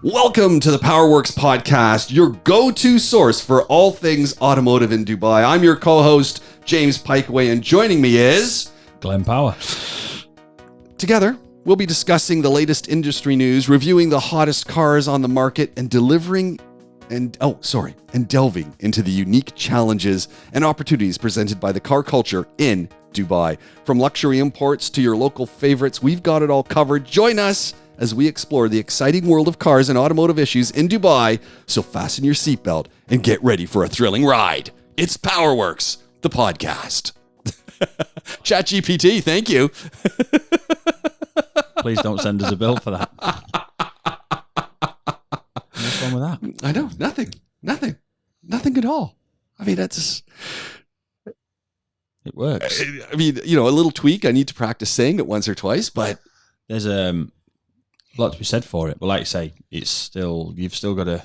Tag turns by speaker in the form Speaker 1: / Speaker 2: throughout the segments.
Speaker 1: Welcome to the Powerworks podcast, your go-to source for all things automotive in Dubai. I'm your co-host, James Pikeway, and joining me is...
Speaker 2: Glenn Power.
Speaker 1: Together, we'll be discussing the latest industry news, reviewing the hottest cars on the market, and delving into the unique challenges and opportunities presented by the car culture in Dubai. From luxury imports to your local favorites, we've got it all covered. Join us as we explore the exciting world of cars and automotive issues in Dubai. So fasten your seatbelt and get ready for a thrilling ride. It's Powerworks, the podcast. ChatGPT, thank you.
Speaker 2: Please don't send us a bill for that. What's wrong with that?
Speaker 1: I know, nothing at all. I mean, that's...
Speaker 2: It works.
Speaker 1: I mean, a little tweak. I need to practice saying it once or twice, but...
Speaker 2: There's a lot to be said for it. But like I say, you've still got to...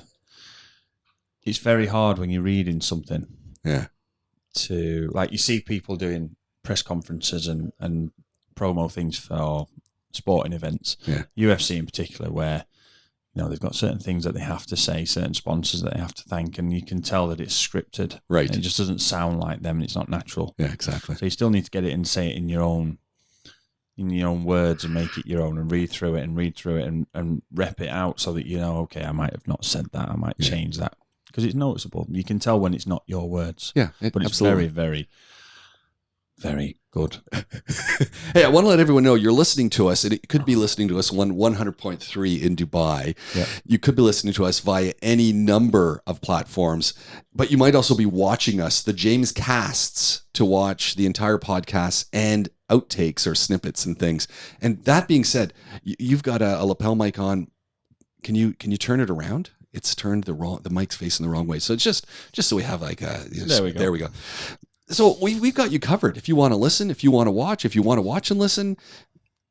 Speaker 2: It's very hard when you're reading something.
Speaker 1: Yeah.
Speaker 2: To, like, you see people doing press conferences and promo things for sporting events.
Speaker 1: Yeah.
Speaker 2: UFC in particular, where, they've got certain things that they have to say, certain sponsors that they have to thank, and you can tell that it's scripted.
Speaker 1: Right.
Speaker 2: And it just doesn't sound like them, and it's not natural.
Speaker 1: Yeah, exactly.
Speaker 2: So you still need to get it and say it in your own words and make it your own and read through it and rep it out so that okay, I might have not said that, I might change that. Because it's noticeable. You can tell when it's not your words.
Speaker 1: Yeah,
Speaker 2: but it's
Speaker 1: absolutely.
Speaker 2: very, very good.
Speaker 1: Hey, I want to let everyone know you're listening to us, and it could be listening to us on 100.3 in Dubai.
Speaker 2: Yeah.
Speaker 1: You could be listening to us via any number of platforms, but you might also be watching us, the James Casts, to watch the entire podcast and outtakes or snippets and things. And that being said, you've got a lapel mic on. Can you turn it around? It's turned the mic's facing the wrong way. So it's just so we have like a... There we go. So we've got you covered. If you want to listen, if you want to watch and listen,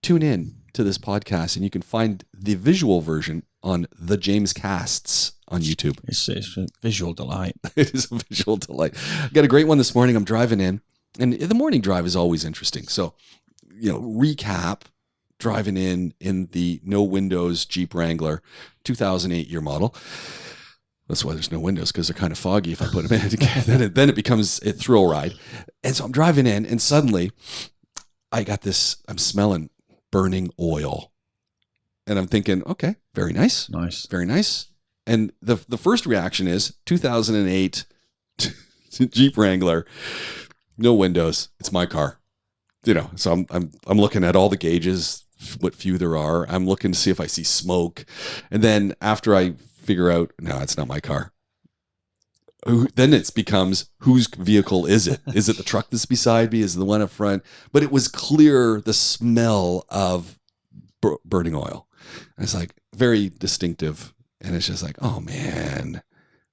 Speaker 1: tune in to this podcast, and you can find the visual version on the James Casts on YouTube.
Speaker 2: It's a visual delight.
Speaker 1: It is a visual delight. Got a great one this morning. I'm driving in, and the morning drive is always interesting. So, recap, driving in the no windows Jeep Wrangler, 2008 year model. That's why there's no windows, because they're kind of foggy if I put them in. Then it becomes a thrill ride. And so I'm driving in, and suddenly I'm smelling burning oil. And I'm thinking, okay, very nice.
Speaker 2: Nice.
Speaker 1: Very nice. And the first reaction is 2008 Jeep Wrangler, no windows. It's my car. So I'm looking at all the gauges, what few there are. I'm looking to see if I see smoke. And then after I figure out, no, it's not my car. Then it becomes, whose vehicle is it? Is it the truck that's beside me? Is it the one up front? But it was clear the smell of burning oil. And it's like very distinctive. And it's just like, oh man,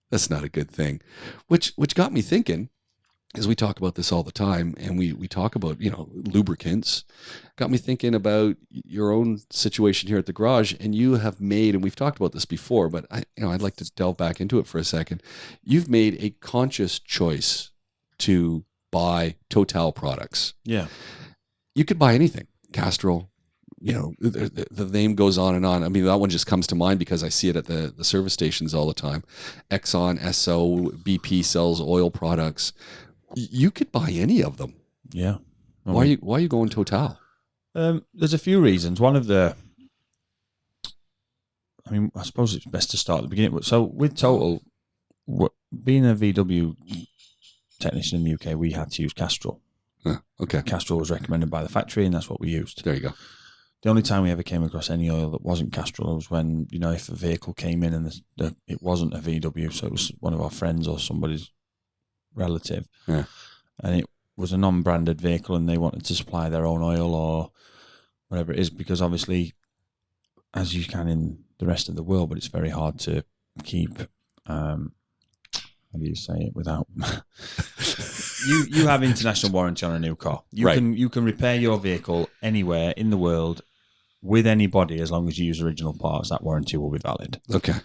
Speaker 1: that's not a good thing. Which got me thinking, as we talk about this all the time, and we talk about, lubricants, got me thinking about your own situation here at the garage. And you have made, and we've talked about this before, but I'd like to delve back into it for a second. You've made a conscious choice to buy Total products.
Speaker 2: Yeah.
Speaker 1: You could buy anything, Castrol, the name goes on and on. I mean, that one just comes to mind because I see it at the service stations all the time. Exxon, Esso, BP sells oil products. You could buy any of them.
Speaker 2: Yeah.
Speaker 1: Why are you going Total?
Speaker 2: There's a few reasons. One of I suppose it's best to start at the beginning. So with Total, being a VW technician in the UK, we had to use Castrol.
Speaker 1: Okay.
Speaker 2: Castrol was recommended by the factory, and that's what we used.
Speaker 1: There you go.
Speaker 2: The only time we ever came across any oil that wasn't Castrol was when, if a vehicle came in and it wasn't a VW, so it was one of our friends or somebody's relative, and it was a non-branded vehicle, and they wanted to supply their own oil or whatever it is, because obviously, as you can in the rest of the world, but it's very hard to keep. How do you say it without? You have international warranty on a new car. You can repair your vehicle anywhere in the world with anybody as long as you use original parts. That warranty will be valid.
Speaker 1: Okay.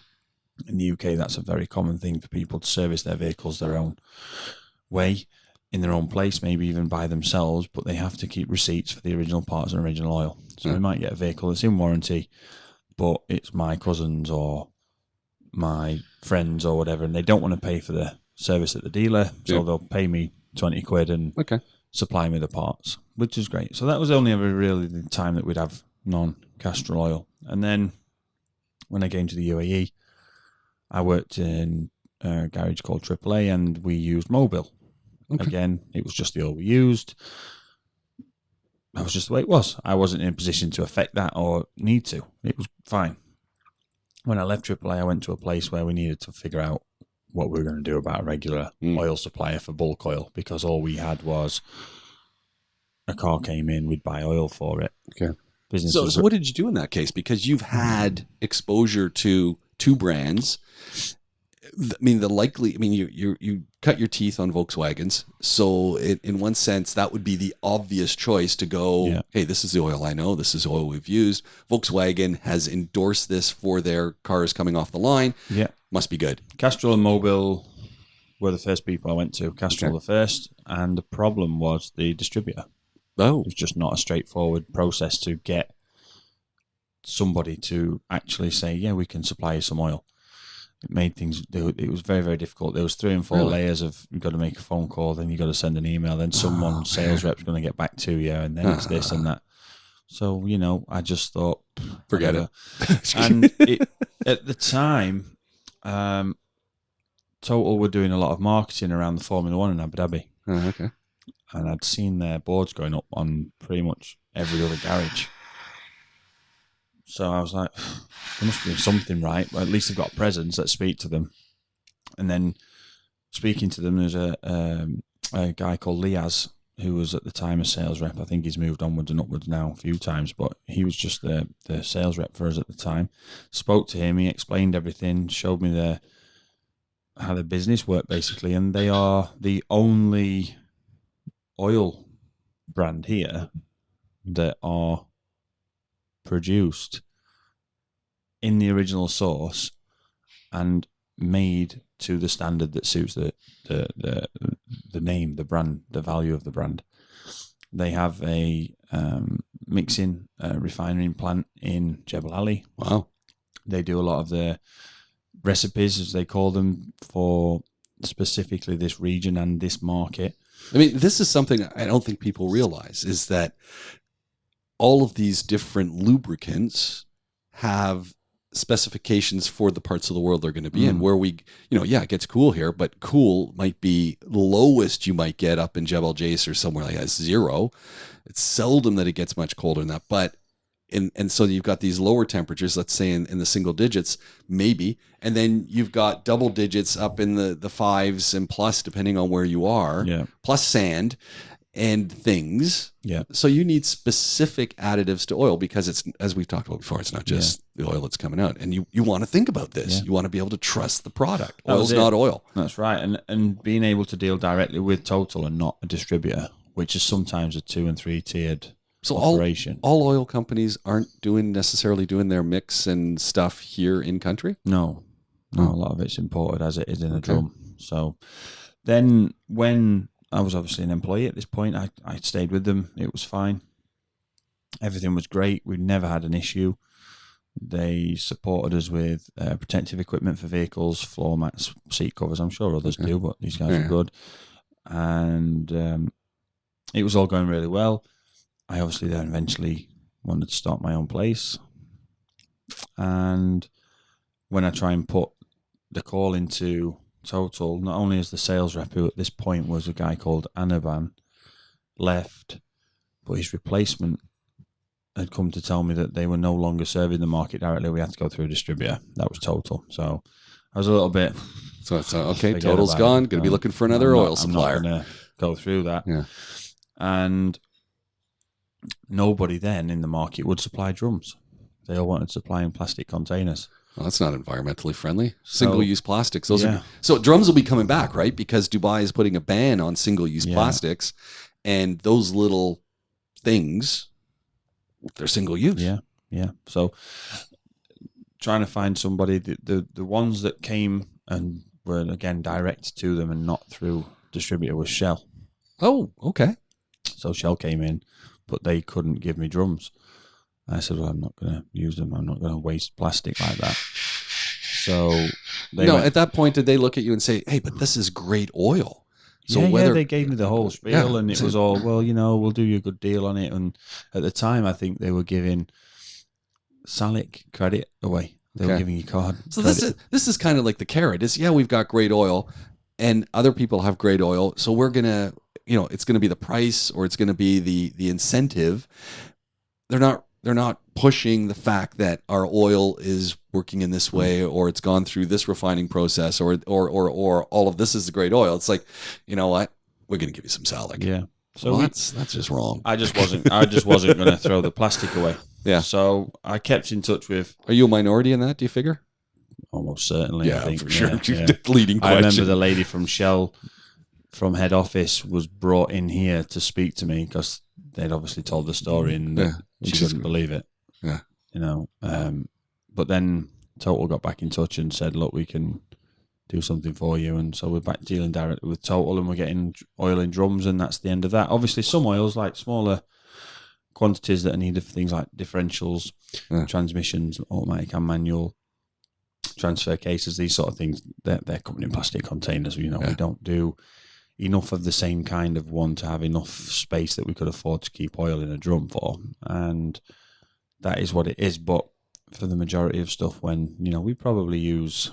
Speaker 2: In the UK, that's a very common thing for people to service their vehicles their own way, in their own place, maybe even by themselves, but they have to keep receipts for the original parts and original oil. So we might get a vehicle that's in warranty, but it's my cousin's or my friends or whatever, and they don't want to pay for the service at the dealer, so they'll pay me 20 quid and supply me the parts, which is great. So that was only ever really the time that we'd have non-Castrol oil. And then when I came to the UAE, I worked in a garage called AAA, and we used Mobil. Again, it was just the oil we used. That was just the way it was. I wasn't in a position to affect that or need to. It was fine. When I left AAA, I went to a place where we needed to figure out what we were going to do about a regular oil supplier for bulk oil, because all we had was a car came in, we'd buy oil for it.
Speaker 1: Okay. So what did you do in that case? Because you've had exposure to two brands. I mean, you cut your teeth on Volkswagens. So in one sense, that would be the obvious choice to go, hey, this is the oil I know. This is oil we've used. Volkswagen has endorsed this for their cars coming off the line. Yeah. Must be good.
Speaker 2: Castrol and Mobil were the first people I went to. Castrol the first. And the problem was the distributor.
Speaker 1: Oh.
Speaker 2: It was just not a straightforward process to get somebody to actually say, yeah, we can supply you some oil. It made things, it was very, very difficult. There was 3 and 4 layers of, you've got to make a phone call, then you've got to send an email, then sales rep's going to get back to you, and then it's this and that. So, I just thought,
Speaker 1: forget it.
Speaker 2: And at the time, Total were doing a lot of marketing around the Formula One in Abu Dhabi.
Speaker 1: Oh, okay.
Speaker 2: And I'd seen their boards going up on pretty much every other garage. So I was like, there must be something right. Well, at least they've got a presence. Let's speak to them. And then speaking to them, there's a guy called Liaz, who was at the time a sales rep. I think he's moved onwards and upwards now a few times, but he was just the sales rep for us at the time. Spoke to him. He explained everything, showed me how the business worked, basically. And they are the only oil brand here that are produced in the original source and made to the standard that suits the name, the brand, the value of the brand. They have a mixing refining plant in Jebel Ali.
Speaker 1: Wow.
Speaker 2: They do a lot of the recipes, as they call them, for specifically this region and this market.
Speaker 1: I mean, this is something I don't think people realize, is that all of these different lubricants have specifications for the parts of the world they're going to be in, where it gets cool here, but cool might be the lowest you might get up in Jebel Jais or somewhere like that, 0. It's seldom that it gets much colder than that. But and so you've got these lower temperatures, let's say in the single digits, maybe, and then you've got double digits up in the 5s and plus, depending on where you are, plus sand and things. Yeah. So you need specific additives to oil, because it's, as we've talked about before, it's not just the oil that's coming out. And you want to think about this. Yeah. You want to be able to trust the product. Oil's not oil.
Speaker 2: That's right. And being able to deal directly with Total and not a distributor, which is sometimes a 2 and 3 tiered operation.
Speaker 1: All oil companies aren't necessarily doing their mix and stuff here in country?
Speaker 2: No, a lot of it's imported as it is in a drum. So then when I was obviously an employee at this point, I stayed with them. It was fine. Everything was great. We never had an issue. They supported us with protective equipment for vehicles, floor mats, seat covers. I'm sure others do, but these guys were good. And it was all going really well. I obviously then eventually wanted to start my own place. And when I try and put the call into Total, not only as the sales rep, who at this point was a guy called Anaban, left, but his replacement had come to tell me that they were no longer serving the market directly. We had to go through a distributor. That was Total. So I was a little bit...
Speaker 1: So okay, Total's gone. Going to be looking for another oil supplier.
Speaker 2: I'm not going to go through that.
Speaker 1: Yeah.
Speaker 2: And nobody then in the market would supply drums. They all wanted supplying plastic containers.
Speaker 1: Well, that's not environmentally friendly. Single-use plastics. So drums will be coming back, right? Because Dubai is putting a ban on single-use plastics, and those little things, they're single-use.
Speaker 2: Yeah. So trying to find somebody, the ones that came and were, again, direct to them and not through distributor was Shell.
Speaker 1: Oh, okay.
Speaker 2: So Shell came in, but they couldn't give me drums. I said, well, I'm not going to use them. I'm not going to waste plastic like that. So
Speaker 1: at that point, did they look at you and say, "Hey, but this is great oil"? So
Speaker 2: they gave me the whole spiel, and it was all, well, we'll do you a good deal on it. And at the time, I think they were giving Salic credit away. They were giving you card.
Speaker 1: So
Speaker 2: credit.
Speaker 1: this is kind of like the carrot. Is we've got great oil, and other people have great oil, so we're gonna, it's gonna be the price, or it's gonna be the incentive. They're not pushing the fact that our oil is working in this way, or it's gone through this refining process, or all of this is the great oil. It's like, you know what, we're gonna give you some Salic.
Speaker 2: Yeah. So
Speaker 1: that's just wrong.
Speaker 2: I just wasn't going to throw the plastic away.
Speaker 1: Yeah.
Speaker 2: So I kept in touch with.
Speaker 1: Are you a minority in that? Do you figure?
Speaker 2: Almost certainly.
Speaker 1: Yeah,
Speaker 2: I think.
Speaker 1: For sure.
Speaker 2: Yeah.
Speaker 1: Leading question.
Speaker 2: I remember the lady from Shell, from head office, was brought in here to speak to me because they'd obviously told the story, and she couldn't believe it.
Speaker 1: Yeah.
Speaker 2: But then Total got back in touch and said, "Look, we can do something for you," and so we're back dealing directly with Total, and we're getting oil in drums, and that's the end of that. Obviously, some oils, like smaller quantities that are needed for things like differentials, transmissions, automatic and manual, transfer cases, these sort of things, they're coming in plastic containers. We don't do enough of the same kind of one to have enough space that we could afford to keep oil in a drum for, and that is what it is. But for the majority of stuff, when we probably use.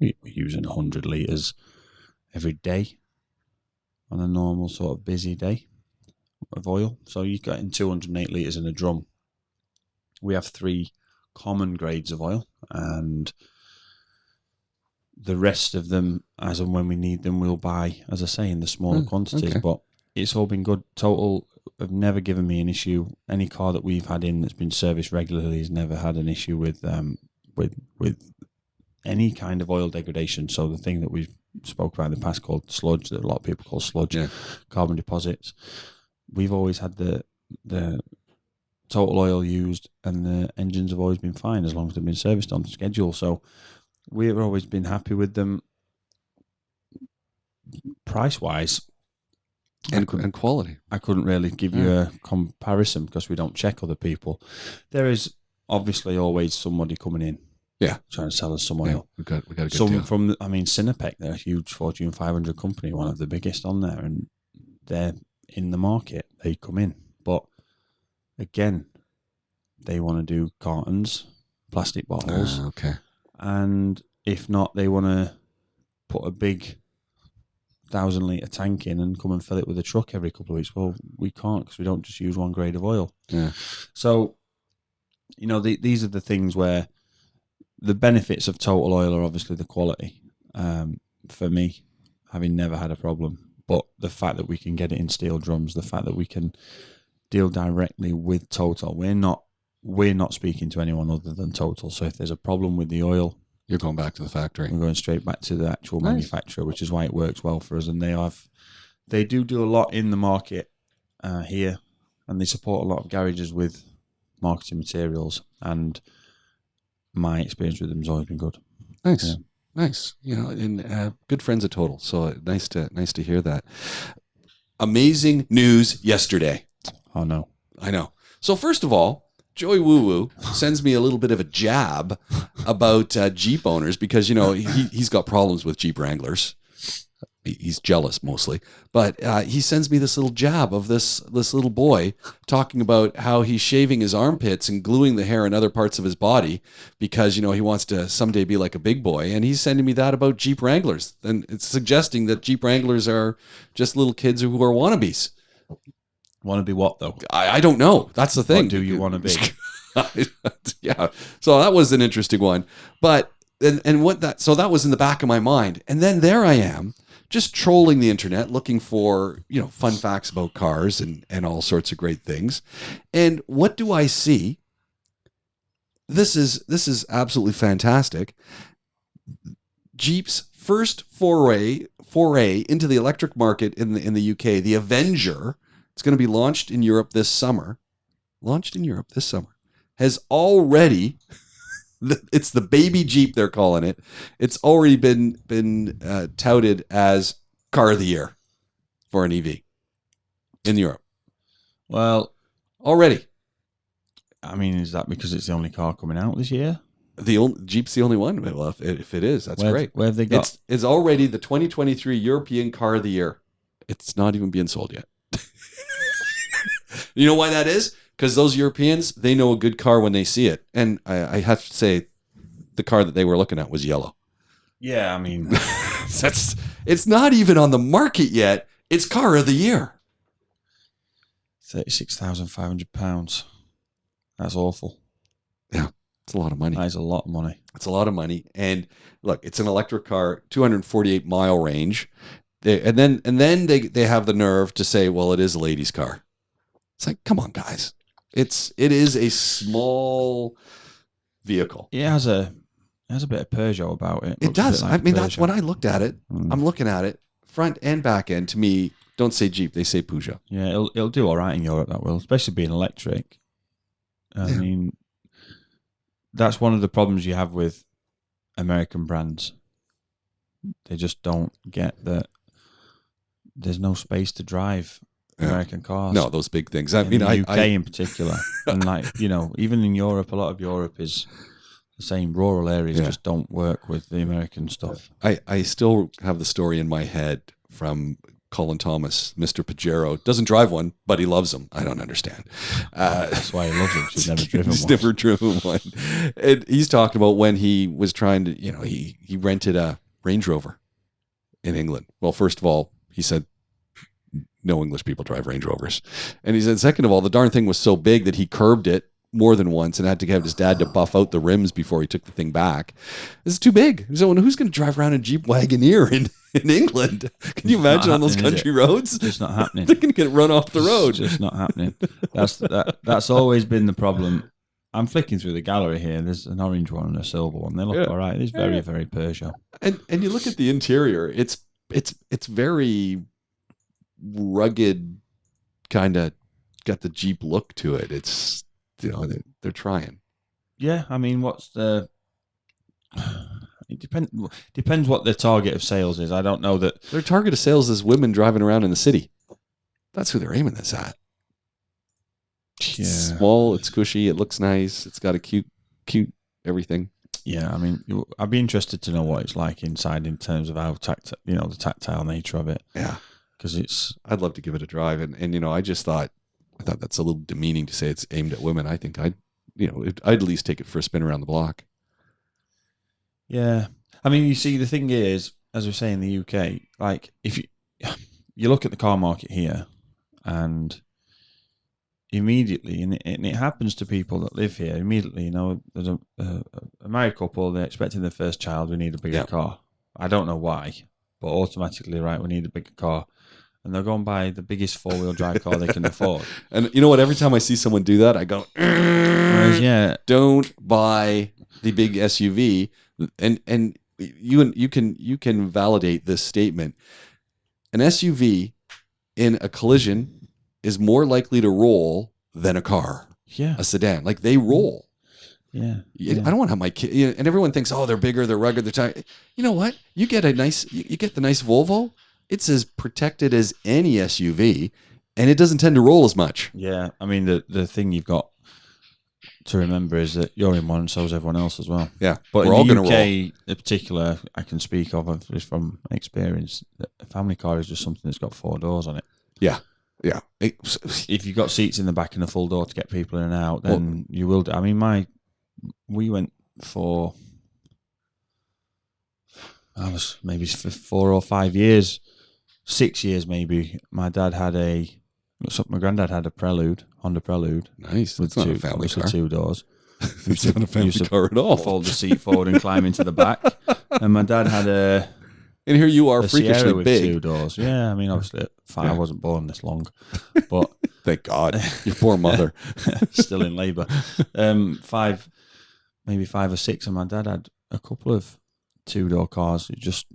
Speaker 2: We're using 100 litres every day on a normal sort of busy day of oil. So you're getting 208 litres in a drum. We have 3 common grades of oil, and the rest of them, as and when we need them, we'll buy, as I say, in the smaller quantities. Okay. But it's all been good. Total have never given me an issue. Any car that we've had in that's been serviced regularly has never had an issue with any kind of oil degradation. So the thing that we've spoke about in the past called sludge, that a lot of people call sludge, carbon deposits, we've always had the Total oil used, and the engines have always been fine as long as they've been serviced on schedule. So we've always been happy with them. Price-wise,
Speaker 1: and quality,
Speaker 2: I couldn't really give you a comparison because we don't check other people. There is obviously always somebody coming in, trying to sell us some oil.
Speaker 1: We got a good
Speaker 2: some
Speaker 1: deal.
Speaker 2: from. Sinopec, they're a huge Fortune 500 company, one of the biggest on there, and they're in the market. They come in, but again, they want to do cartons, plastic bottles, and if not, they want to put a big 1,000-litre tank in and come and fill it with a truck every couple of weeks. Well, we can't because we don't just use one grade of oil.
Speaker 1: Yeah.
Speaker 2: So, these are the things where the benefits of Total Oil are obviously the quality. For me, having never had a problem, but the fact that we can get it in steel drums, the fact that we can deal directly with Total, we're not speaking to anyone other than Total. So if there's a problem with the oil,
Speaker 1: you're going back to the factory.
Speaker 2: We're going straight back to the actual manufacturer, which is why it works well for us. And they do a lot in the market here, and they support a lot of garages with marketing materials. And my experience with them has always been good.
Speaker 1: Nice,
Speaker 2: yeah.
Speaker 1: Nice. And good friends at Total. So nice to hear that. Amazing news yesterday.
Speaker 2: Oh no,
Speaker 1: I know. So first of all, Joey Woo Woo sends me a little bit of a jab about Jeep owners because, he's got problems with Jeep Wranglers. He's jealous mostly. But he sends me this little jab of this little boy talking about how he's shaving his armpits and gluing the hair in other parts of his body because, he wants to someday be like a big boy. And he's sending me that about Jeep Wranglers. And it's suggesting that Jeep Wranglers are just little kids who are wannabes.
Speaker 2: Want to be what, though?
Speaker 1: I don't know. That's the thing.
Speaker 2: What do you want to be?
Speaker 1: Yeah. So that was an interesting one. But, so that was in the back of my mind. And then there I am, just trolling the internet, looking for, fun facts about cars and all sorts of great things. And what do I see? This is absolutely fantastic. Jeep's first foray into the electric market in the UK, the Avenger. It's going to be launched in Europe this summer. Has already, it's the baby Jeep they're calling it. It's already been touted as car of the year for an EV in Europe.
Speaker 2: Well,
Speaker 1: already.
Speaker 2: I mean, is that because it's the only car coming out this year?
Speaker 1: Jeep's the only one. Well, if it is, that's great.
Speaker 2: Where have they got?
Speaker 1: It's already the 2023 European Car of the Year. It's not even being sold yet. You know why that is? Because those Europeans, they know a good car when they see it. And I have to say, the car that they were looking at was yellow.
Speaker 2: Yeah, I mean,
Speaker 1: it's not even on the market yet. It's Car of the Year.
Speaker 2: £36,500. That's awful.
Speaker 1: Yeah, it's a lot of money.
Speaker 2: That is a lot of money.
Speaker 1: It's a lot of money. And look, it's an electric car, 248 mile range. And then they have the nerve to say, well, it is a lady's car. It's like, come on, guys. It is a small vehicle.
Speaker 2: It has a bit of Peugeot about it.
Speaker 1: It does.
Speaker 2: Like
Speaker 1: I mean,
Speaker 2: Peugeot.
Speaker 1: that's when I looked at it. I'm looking at it, front and back end. To me, don't say Jeep, they say Peugeot.
Speaker 2: Yeah, it'll do all right in Europe. That will, especially being electric. I mean, that's one of the problems you have with American brands. They just don't get that. There's no space to drive American cars.
Speaker 1: No, those big things. I mean,
Speaker 2: the UK in particular, and even in Europe, a lot of Europe is the same. Rural areas just don't work with the American stuff.
Speaker 1: I still have the story in my head from Colin Thomas, Mr. Pajero. Doesn't drive one, but he loves them. I don't understand.
Speaker 2: That's why he loves them. He's never driven one.
Speaker 1: He's never driven one. And he's talking about when he was trying to, he rented a Range Rover in England. Well, first of all, he said, no English people drive Range Rovers. And he said, second of all, the darn thing was so big that he curbed it more than once and had to have his dad to buff out the rims before he took the thing back. This is too big. So who's going to drive around a Jeep Wagoneer in England? Can you imagine on those country roads?
Speaker 2: It's not happening.
Speaker 1: They're going to get run off the road.
Speaker 2: It's just not happening. That's always been the problem. I'm flicking through the gallery here. There's an orange one and a silver one. They look all right. It's very, very Peugeot.
Speaker 1: And you look at the interior. It's very rugged, kind of got the Jeep look to it. It's they're trying.
Speaker 2: Yeah, I mean, it depends what their target of sales is. I don't know that
Speaker 1: their target of sales is women driving around in the city. That's who they're aiming this at.
Speaker 2: Yeah.
Speaker 1: It's small, it's squishy, it looks nice, it's got a cute everything.
Speaker 2: Yeah, I mean, I'd be interested to know what it's like inside in terms of how the tactile nature of it.
Speaker 1: Yeah.
Speaker 2: Because
Speaker 1: I'd love to give it a drive, and I just thought that's a little demeaning to say it's aimed at women. I think I'd at least take it for a spin around the block.
Speaker 2: Yeah, I mean, you see, the thing is, as we say in the UK, like if you look at the car market here, and immediately, and it happens to people that live here immediately. There's a married couple, they're expecting their first child. We need a bigger car. I don't know why, but automatically, right, we need a bigger car. And they'll go and buy the biggest four-wheel drive car they can afford.
Speaker 1: And you know what? Every time I see someone do that, I go, don't buy the big SUV. And you can validate this statement. An SUV in a collision is more likely to roll than a car.
Speaker 2: Yeah.
Speaker 1: A sedan. Like, they roll.
Speaker 2: Yeah.
Speaker 1: I don't want to have my kid. And everyone thinks, they're bigger, they're rugged, they're tight. You know what? You get the nice Volvo. It's as protected as any SUV, and it doesn't tend to roll as much.
Speaker 2: Yeah, I mean, the thing you've got to remember is that you're in one, and so is everyone else as well.
Speaker 1: Yeah,
Speaker 2: but
Speaker 1: we're all going to roll.
Speaker 2: In particular, I can speak of just from experience. A family car is just something that's got 4 doors on it.
Speaker 1: Yeah.
Speaker 2: If you've got seats in the back and a full door to get people in and out, then you will. I mean, we went for maybe for 4 or 5 years. 6 years maybe. My granddad had a Honda Prelude.
Speaker 1: Nice. That's not a family car.
Speaker 2: 2 doors.
Speaker 1: It's not a family car at all.
Speaker 2: Fold the seat forward and climb into the back. And my dad had
Speaker 1: and here you are,
Speaker 2: a
Speaker 1: freakishly
Speaker 2: Sierra with
Speaker 1: big.
Speaker 2: 2 doors. Yeah, I mean, obviously, I wasn't born this long, but
Speaker 1: thank God, your poor mother,
Speaker 2: still in labour. 5 or 6, and my dad had a couple of 2-door cars. It just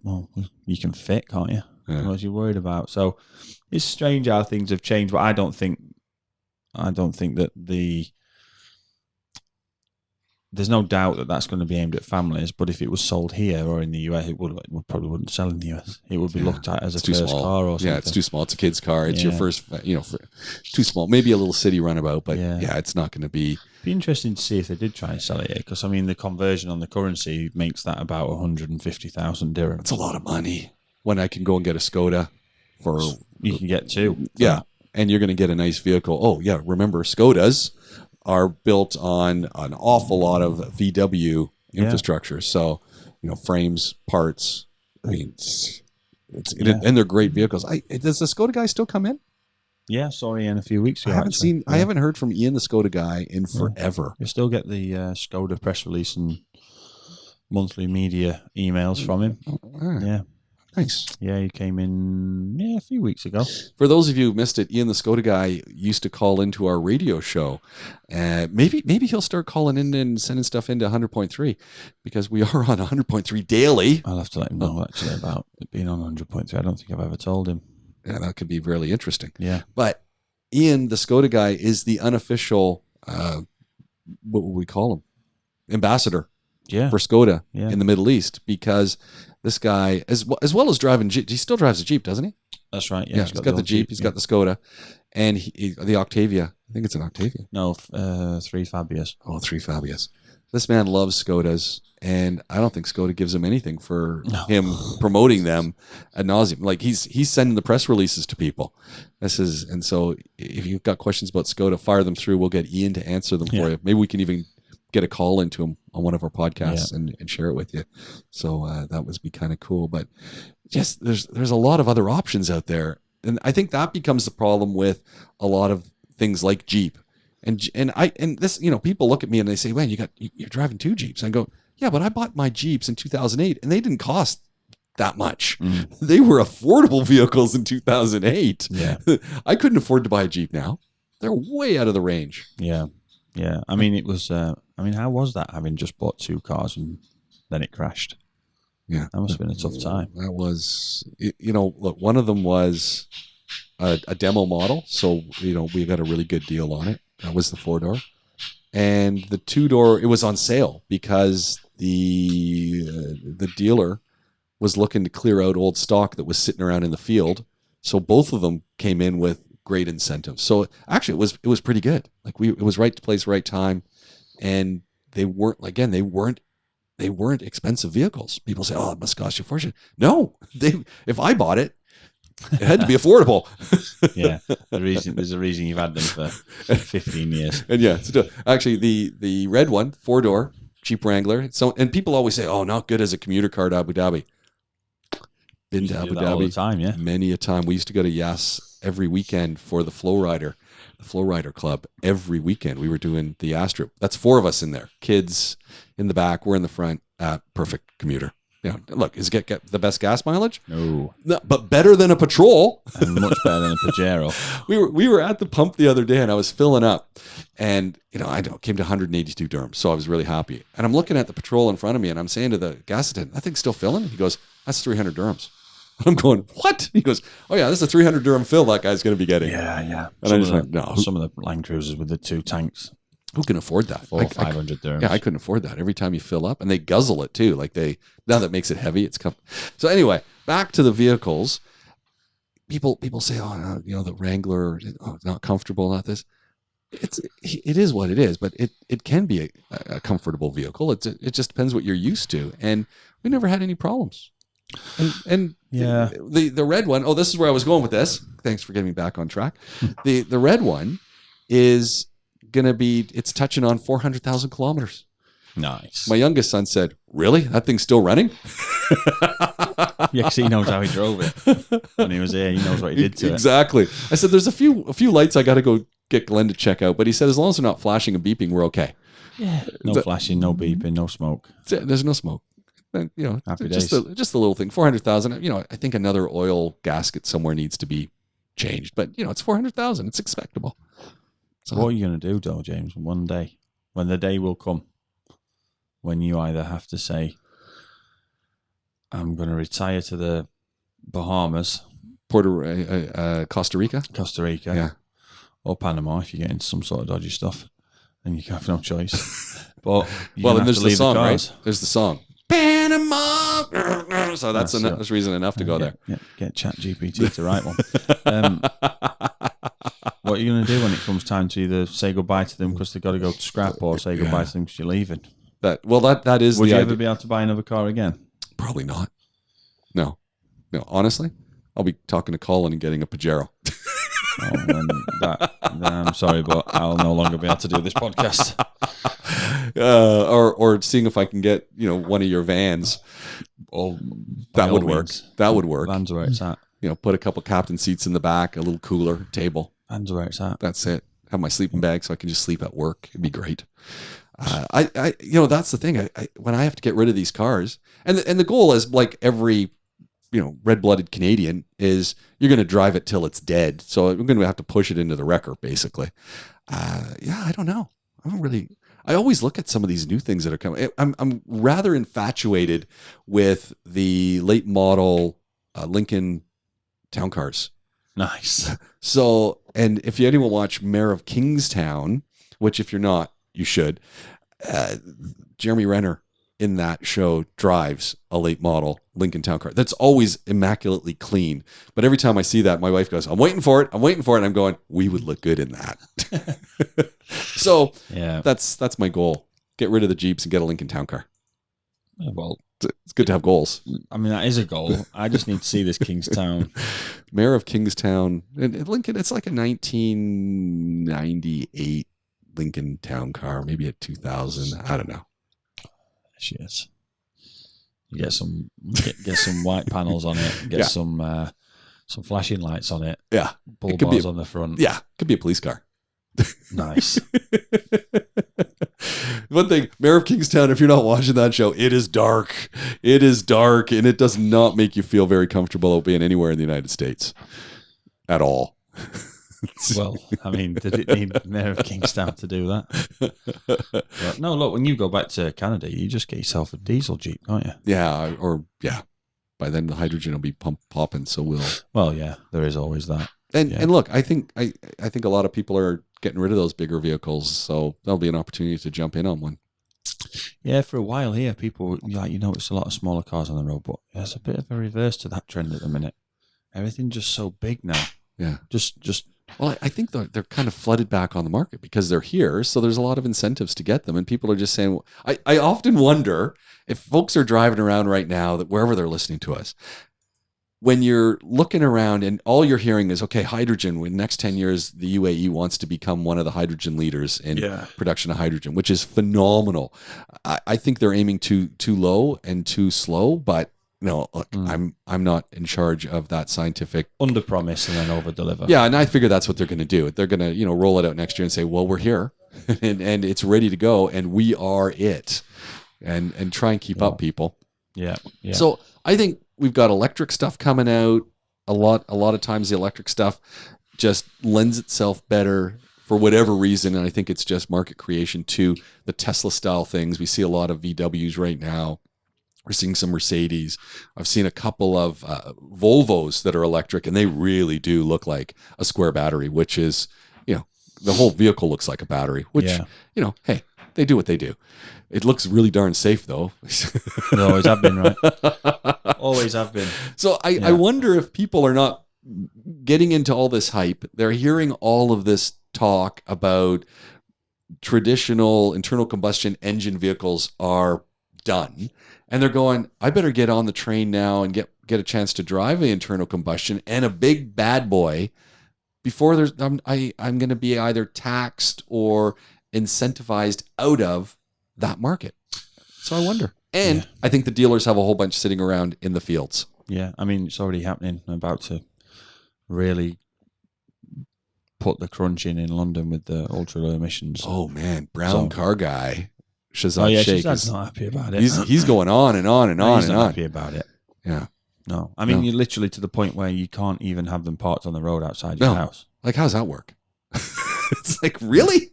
Speaker 2: you can fit, can't you?
Speaker 1: Yeah.
Speaker 2: What you're worried about. So it's strange how things have changed, but I don't think that there's no doubt that that's going to be aimed at families, but if it was sold here or in the US, it probably wouldn't sell in the US. It would be looked at as a first car or something.
Speaker 1: Yeah, it's too small. It's a kid's car. It's your first, too small. Maybe a little city runabout, but it's not going to be.
Speaker 2: It'd be interesting to see if they did try and sell it here, because I mean, the conversion on the currency makes that about 150,000 dirhams.
Speaker 1: It's a lot of money. When I can go and get a Skoda for.
Speaker 2: You can get two.
Speaker 1: Yeah, and you're going to get a nice vehicle. Oh, yeah, remember, Skodas are built on an awful lot of VW infrastructure. So, frames, parts. I mean, and they're great vehicles. Does the Skoda guy still come in?
Speaker 2: Yeah, saw Ian a few weeks ago.
Speaker 1: I haven't heard from Ian, the Skoda guy, in forever.
Speaker 2: You still get the Skoda press release and monthly media emails from him. Yeah.
Speaker 1: Nice.
Speaker 2: Yeah, he came in a few weeks ago.
Speaker 1: For those of you who missed it, Ian the Skoda guy used to call into our radio show. Maybe he'll start calling in and sending stuff into 100.3, because we are on 100.3 daily.
Speaker 2: I'll have to let him know actually about it being on 100.3. I don't think I've ever told him.
Speaker 1: Yeah, that could be really interesting.
Speaker 2: Yeah.
Speaker 1: But Ian the Skoda guy is the unofficial, what would we call him? Ambassador. For Skoda in the Middle East, because this guy, as well as driving Jeep, he still drives a Jeep, doesn't he?
Speaker 2: That's right. Yeah,
Speaker 1: he's got the Jeep, he's got the Skoda, and the Octavia. I think it's an Octavia.
Speaker 2: No, 3 Fabias.
Speaker 1: Oh, 3 Fabias. This man loves Skodas, and I don't think Skoda gives him anything for him promoting them ad nauseum. Like he's sending the press releases to people. And so if you've got questions about Skoda, fire them through. We'll get Ian to answer them for you. Maybe we can even get a call into him on one of our podcasts and share it with you. So that would be kind of cool. But just there's a lot of other options out there. And I think that becomes the problem with a lot of things like Jeep. And this, people look at me and they say, "Man, you're driving 2 Jeeps." I go, "Yeah, but I bought my Jeeps in 2008 and they didn't cost that much. They were affordable vehicles in 2008.
Speaker 2: Yeah.
Speaker 1: I couldn't afford to buy a Jeep now. They're way out of the range."
Speaker 2: Yeah. Yeah. I mean, it was, how was that, having just bought 2 cars and then it crashed?
Speaker 1: Yeah.
Speaker 2: That must have been a tough time.
Speaker 1: That was, look, one of them was a demo model. So, we got a really good deal on it. That was the 4-door. And the 2-door, it was on sale because the dealer was looking to clear out old stock that was sitting around in the field. So both of them came in with great incentives. So actually it was pretty good. Like it was right place, right time. And they weren't expensive vehicles. People say, "Oh, it must cost you a fortune." No, if I bought it, it had to be affordable.
Speaker 2: Yeah, there's a reason you've had them for 15 years.
Speaker 1: And actually the red one, 4-door Jeep Wrangler. So, and people always say, "Oh, not good as a commuter car to Abu Dhabi." Been to Abu Dhabi
Speaker 2: all the time, yeah.
Speaker 1: Many a time. We used to go to Yas every weekend for the Flow Rider Club. Every weekend we were doing the Astro. That's 4 of us in there. Kids in the back, we're in the front. Perfect commuter. Look, is it get the best gas mileage?
Speaker 2: No,
Speaker 1: but better than a petrol.
Speaker 2: And much better than a Pajero.
Speaker 1: We were at the pump the other day and I was filling up, and I came to 182 dirhams, so I was really happy. And I'm looking at the petrol in front of me, and I'm saying to the gas attendant, "That thing's still filling?" He goes, "That's 300 dirhams." I'm going, "What?" He goes, "Oh yeah, this is a 300 dirham fill that guy's going to be getting."
Speaker 2: Yeah.
Speaker 1: And I just went, "No."
Speaker 2: Some of the Land Cruisers with the 2 tanks.
Speaker 1: Who can afford that?
Speaker 2: 400 or 500 dirhams.
Speaker 1: Yeah, I couldn't afford that. Every time you fill up, and they guzzle it too. Like now that makes it heavy. It's so anyway. Back to the vehicles. People say, "Oh, the Wrangler, not comfortable, not this." It is what it is, but it can be a comfortable vehicle. It just depends what you're used to, and we never had any problems. And the red one. Oh, this is where I was going with this. Thanks for getting me back on track. The red one is gonna be. It's touching on 400,000 kilometers.
Speaker 2: Nice.
Speaker 1: My youngest son said, "Really? That thing's still running?"
Speaker 2: Yeah, because he knows how he drove it when he was here. He knows what he did to it.
Speaker 1: Exactly. I said, "There's a few lights I got to go get Glenn to check out," but he said, "As long as they're not flashing and beeping, we're okay."
Speaker 2: Yeah. No flashing, no beeping, no smoke.
Speaker 1: There's no smoke.
Speaker 2: Happy
Speaker 1: just a little thing. 400,000. I think another oil gasket somewhere needs to be changed, but it's 400,000. It's expectable.
Speaker 2: So what are you going to do, though, James? One day, when the day will come, when you either have to say, "I'm going to retire to the Bahamas,
Speaker 1: Costa Rica,
Speaker 2: yeah, or Panama if you get into some sort of dodgy stuff, and you have no choice. But
Speaker 1: well, and there's the song, right? There's the song. Panama. So that's reason enough to go there.
Speaker 2: Yeah, get ChatGPT to write one. What are you going to do when it comes time to either say goodbye to them because they've got to go to scrap, or say goodbye to them because you're leaving?
Speaker 1: That is.
Speaker 2: Would you ever be able to buy another car again?
Speaker 1: Probably not. No. Honestly, I'll be talking to Colin and getting a Pajero.
Speaker 2: I'm sorry, but I'll no longer be able to do this podcast.
Speaker 1: Or seeing if I can get one of your vans.
Speaker 2: Oh,
Speaker 1: that would work. That would work.
Speaker 2: Vans are where it's at.
Speaker 1: Put a couple captain seats in the back, a little cooler, table.
Speaker 2: Vans are where it's at.
Speaker 1: That's it. Have my sleeping bag so I can just sleep at work. It'd be great. That's the thing. When I have to get rid of these cars, and the goal is like every red-blooded Canadian is you're going to drive it till it's dead. So we're going to have to push it into the wrecker, basically. I don't know. I always look at some of these new things that are coming. I'm rather infatuated with the late model Lincoln town cars.
Speaker 2: Nice.
Speaker 1: So, and if anyone watch Mayor of Kingstown, which if you're not, you should, Jeremy Renner in that show drives a late model Lincoln Town Car. That's always immaculately clean. But every time I see that, my wife goes, I'm waiting for it. And I'm going, we would look good in that. So yeah, that's my goal. Get rid of the Jeeps and get a Lincoln Town Car.
Speaker 2: Well,
Speaker 1: it's good to have goals.
Speaker 2: I mean, that is a goal. I just need to see this Kingstown.
Speaker 1: Mayor of Kingstown. And Lincoln, it's like a 1998 Lincoln Town Car, maybe a 2000. I don't know.
Speaker 2: She is. You get some white panels on it. Get some flashing lights on it.
Speaker 1: Yeah,
Speaker 2: bull bars on the front.
Speaker 1: Yeah, could be a police car.
Speaker 2: Nice.
Speaker 1: One thing, Mayor of Kingstown, if you're not watching that show, it is dark. It is dark, and it does not make you feel very comfortable being anywhere in the United States at all.
Speaker 2: Well, I mean, did it need Mayor of Kingstown to do that? But no, look, when you go back to Canada, you just get yourself a diesel Jeep, can't you?
Speaker 1: Yeah, by then the hydrogen will be popping, so we'll.
Speaker 2: Well, yeah, there is always that.
Speaker 1: And look, I think a lot of people are getting rid of those bigger vehicles, so that'll be an opportunity to jump in on one.
Speaker 2: Yeah, for a while here, people it's a lot of smaller cars on the road, but there's a bit of a reverse to that trend at the minute. Everything's just so big now.
Speaker 1: Yeah,
Speaker 2: just.
Speaker 1: Well, I think they're kind of flooded back on the market because they're here, so there's a lot of incentives to get them, and people are just saying. I often wonder if folks are driving around right now, that wherever they're listening to us, when you're looking around and all you're hearing is, okay, hydrogen, in the next 10 years, the UAE wants to become one of the hydrogen leaders in production of hydrogen, which is phenomenal. I think they're aiming too low and too slow, but no, look, I'm not in charge of that scientific.
Speaker 2: Under promise and then over deliver.
Speaker 1: Yeah, and I figure that's what they're going to do. They're going to, roll it out next year and say, well, we're here and it's ready to go and we are it. And try and keep up, people.
Speaker 2: Yeah.
Speaker 1: So I think we've got electric stuff coming out. A lot of times the electric stuff just lends itself better for whatever reason. And I think it's just market creation to the Tesla style things. We see a lot of VWs right now. We're seeing some Mercedes. I've seen a couple of Volvos that are electric, and they really do look like a square battery, which is, the whole vehicle looks like a battery, which, hey, they do what they do. It looks really darn safe, though.
Speaker 2: They always have been, right? Always have been.
Speaker 1: So I wonder if people are not getting into all this hype. They're hearing all of this talk about traditional internal combustion engine vehicles are done. And they're going, I better get on the train now and get a chance to drive an internal combustion and a big bad boy before I'm going to be either taxed or incentivized out of that market. So I wonder. And I think the dealers have a whole bunch sitting around in the fields.
Speaker 2: Yeah, I mean, it's already happening. I'm about to really put the crunch in London with the ultra low emissions.
Speaker 1: Oh, man. Brown car guy. Shazad Sheikh.
Speaker 2: Shazad's not happy about it.
Speaker 1: He's going on and on and on
Speaker 2: and
Speaker 1: on.
Speaker 2: Not happy about it.
Speaker 1: Yeah.
Speaker 2: No. I mean, you're literally to the point where you can't even have them parked on the road outside your house.
Speaker 1: Like, how's that work? It's like, really?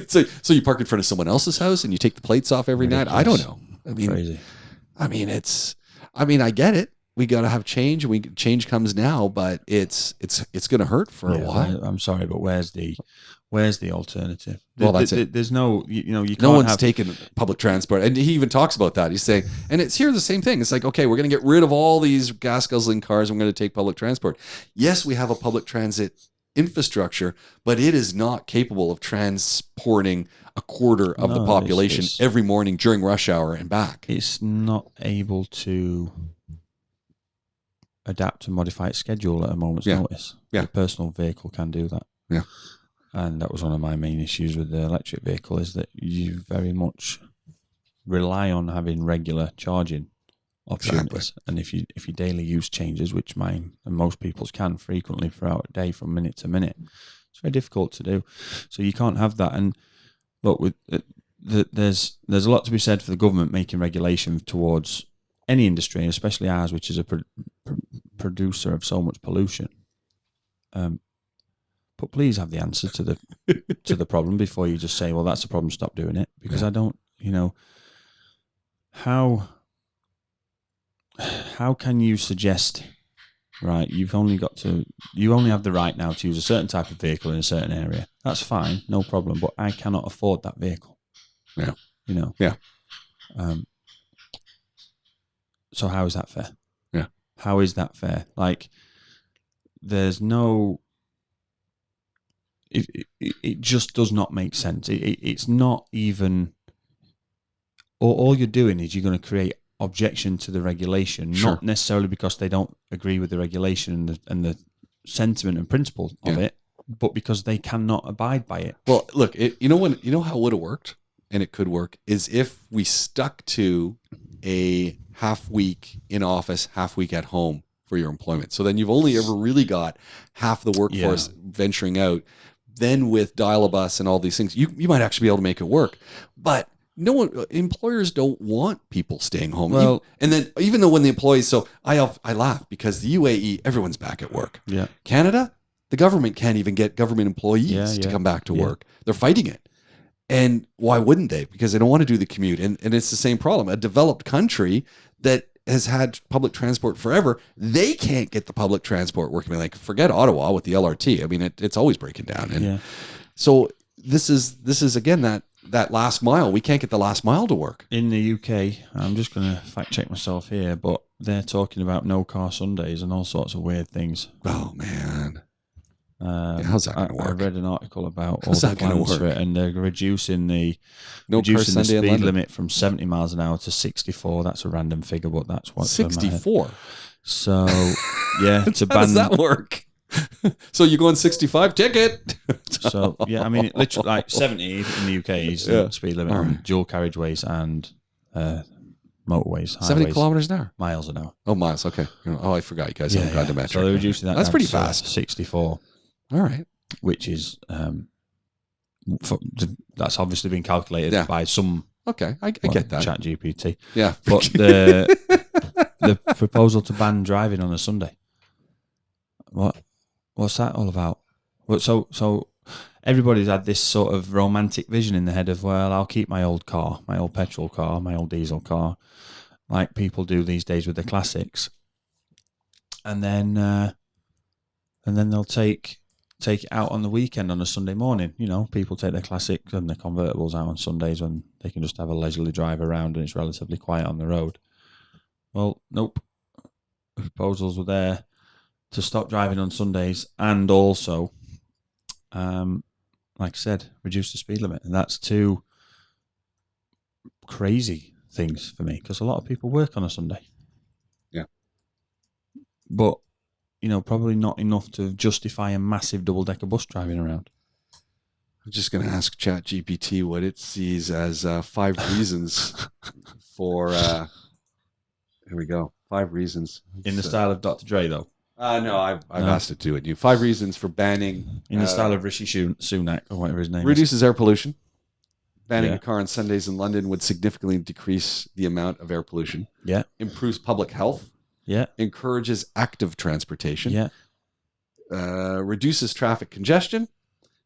Speaker 1: So you park in front of someone else's house and you take the plates off every night? I don't know. I mean,
Speaker 2: crazy.
Speaker 1: I get it. we got to have change, and change comes now, but it's going to hurt for a while.
Speaker 2: I'm sorry, but where's the alternative?
Speaker 1: Well, that's it.
Speaker 2: There's no, you can't.
Speaker 1: No one's taken public transport, and he even talks about that. He's saying, and it's here the same thing. It's like, okay, we're going to get rid of all these gas guzzling cars. And we're going to take public transport. Yes, we have a public transit infrastructure, but it is not capable of transporting a quarter of the population every morning during rush hour and back.
Speaker 2: It's not able to adapt and modify its schedule at a moment's notice.
Speaker 1: Yeah.
Speaker 2: A personal vehicle can do that.
Speaker 1: Yeah.
Speaker 2: And that was one of my main issues with the electric vehicle, is that you very much rely on having regular charging opportunities. Exactly. And if your daily use changes, which mine and most people's can frequently throughout a day from minute to minute, it's very difficult to do. So you can't have that. And look, with there's a lot to be said for the government making regulation towards any industry, especially ours, which is a producer of so much pollution. But please have the answer to the problem before you just say, well, that's a problem, stop doing it. Because I don't, how can you suggest, right, you only have the right now to use a certain type of vehicle in a certain area. That's fine, no problem, but I cannot afford that vehicle.
Speaker 1: Yeah.
Speaker 2: Yeah. So how is that fair?
Speaker 1: Yeah.
Speaker 2: How is that fair? Like, there's no... It just does not make sense. It's not even... All you're doing is you're going to create objection to the regulation, not necessarily because they don't agree with the regulation and the sentiment and principle of it, but because they cannot abide by it.
Speaker 1: Well, look, you know how it would have worked, and it could work, is if we stuck to a half week in office, half week at home for your employment. So then you've only ever really got half the workforce venturing out. Then with dial-a-bus and all these things, you might actually be able to make it work. But employers don't want people staying home.
Speaker 2: Well,
Speaker 1: and then even though when the employees, so I laugh because the UAE, everyone's back at work.
Speaker 2: Yeah.
Speaker 1: Canada, the government can't even get government employees to come back to work. They're fighting it. And why wouldn't they? Because they don't want to do the commute. And it's the same problem. A developed country that has had public transport forever, they can't get the public transport working. Like, forget Ottawa with the LRT. I mean, it's always breaking down. And so this is again that last mile. We can't get the last mile to work.
Speaker 2: In the UK, I'm just going to fact check myself here, but they're talking about no car Sundays and all sorts of weird things.
Speaker 1: Oh man. How's that going to work?
Speaker 2: I read an article about all the plans for it, and they're reducing the speed limit from 70 miles an hour to 64. That's a random figure, but that's what
Speaker 1: 64.
Speaker 2: So yeah, to ban.
Speaker 1: How does that work? So you go on 65 ticket.
Speaker 2: So yeah, I mean, it literally like 70 in the UK is the speed limit on dual carriageways and motorways.
Speaker 1: 70 kilometers an hour.
Speaker 2: Miles an hour.
Speaker 1: Oh, miles. Okay. Oh, I forgot you guys haven't gone to metric.
Speaker 2: So they're reducing that.
Speaker 1: That's pretty fast.
Speaker 2: 64.
Speaker 1: All right.
Speaker 2: Which is that's obviously been calculated by some.
Speaker 1: Okay, I get that.
Speaker 2: Chat GPT.
Speaker 1: Yeah,
Speaker 2: but the proposal to ban driving on a Sunday. What's that all about? Well, so everybody's had this sort of romantic vision in the head of, well, I'll keep my old car, my old petrol car, my old diesel car, like people do these days with the classics, and then they'll take it out on the weekend on a Sunday morning. People take their classics and their convertibles out on Sundays when they can just have a leisurely drive around and it's relatively quiet on the road. Well, nope. The proposals were there to stop driving on Sundays and also, like I said, reduce the speed limit. And that's two crazy things for me because a lot of people work on a Sunday.
Speaker 1: Yeah.
Speaker 2: But probably not enough to justify a massive double-decker bus driving around.
Speaker 1: I'm just going to ask ChatGPT what it sees as 5 reasons for... here we go. 5 reasons.
Speaker 2: In the style of Dr. Dre, though?
Speaker 1: No, I've asked it to do it. 5 reasons for banning...
Speaker 2: In the style of Rishi Sunak, or whatever his name is.
Speaker 1: Reduces air pollution. Banning a car on Sundays in London would significantly decrease the amount of air pollution.
Speaker 2: Yeah.
Speaker 1: Improves public health.
Speaker 2: Yeah.
Speaker 1: Encourages active transportation.
Speaker 2: Yeah.
Speaker 1: Reduces traffic congestion.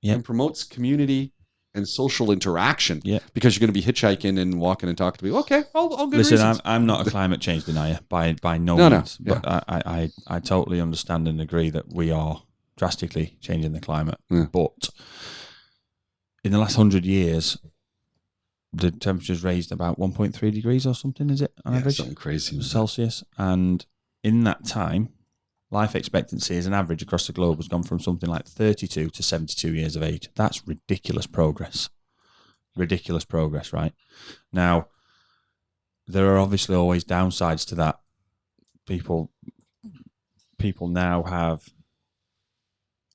Speaker 2: Yeah.
Speaker 1: And promotes community and social interaction.
Speaker 2: Yeah.
Speaker 1: Because you're going to be hitchhiking and walking and talking to people. Okay, all good
Speaker 2: Listen,
Speaker 1: reasons.
Speaker 2: I'm not a climate change denier by no means, but I totally understand and agree that we are drastically changing the climate.
Speaker 1: Yeah.
Speaker 2: But in the last 100 years, the temperature's raised about 1.3 degrees or something, is it, on average?
Speaker 1: Something crazy.
Speaker 2: Celsius. And in that time, life expectancy as an average across the globe has gone from something like 32 to 72 years of age. That's ridiculous progress. Ridiculous progress, right? Now, there are obviously always downsides to that. People now have